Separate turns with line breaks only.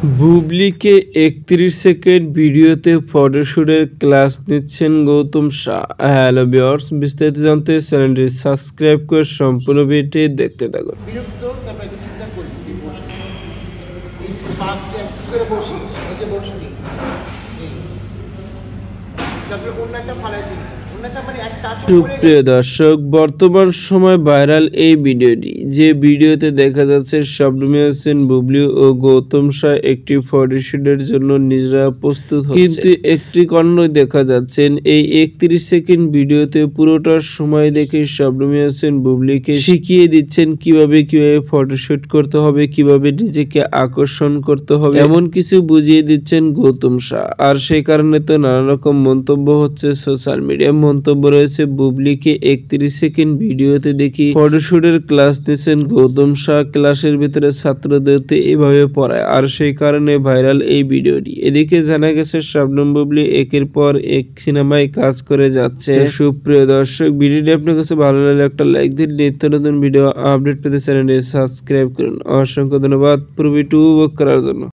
বুবলিকে ৩১ second ভিডিওতে ফটোশুটের class নিচ্ছেন Gautam Shah. Hello viewers, বিস্তারিত জানতে চ্যানেলটি সাবস্ক্রাইব করে সম্পূর্ণ ভিডিওটি দেখতে থাকুন। সুপ্রিয় দর্শক, বর্তমান সময় ভাইরাল এই ভিডিওটি, যে ভিডিওতে দেখা যাচ্ছে শবনম ইয়াসমিন, বুবলি ও গৌতম শাহ একটি ফটোশুটের জন্য নিজেরা প্রস্তুত হচ্ছেন। কিন্তু একটি কাণ্ড দেখা যাচ্ছেন এই ৩১ সেকেন্ড ভিডিওতে পুরোটা সময় দেখে শবনম ইয়াসমিন বুবলিকে শিখিয়ে দিচ্ছেন কিভাবে ফটোশুট করতে হবে, কিভাবে নিজেকে আকর্ষণ করতে হবে, এমন কিছু বুঝিয়ে দিচ্ছেন গৌতম শাহ। আর সেই কারণে তো নানা রকম মন্তব্য হচ্ছে সোশ্যাল মিডিয়ায়। মন্তব্য রয়েছে বুবলিকে ৩১ সেকেন্ড ভিডিওতে দেখি ফটোশুটের ক্লাস নিচ্ছেন গৌতম শাহ, ক্লাসের ভিতরে ছাত্রদেরকে এভাবে পড়ায়, আর সেই কারণে ভাইরাল এই ভিডিওটি। এদিকে জানা গেছে শবনম বুবলি একের পর এক সিনেমায় কাজ করে যাচ্ছে। সুপ্রিয় দর্শক, ভিডিওটি আপনার কাছে ভালো লাগলে একটা লাইক দিন। নিত্য নতুন ভিডিও আপডেট পেতে চ্যানেলটি সাবস্ক্রাইব করুন। অসংখ্য ধন্যবাদ পুরো ভিডিও করার জন্য।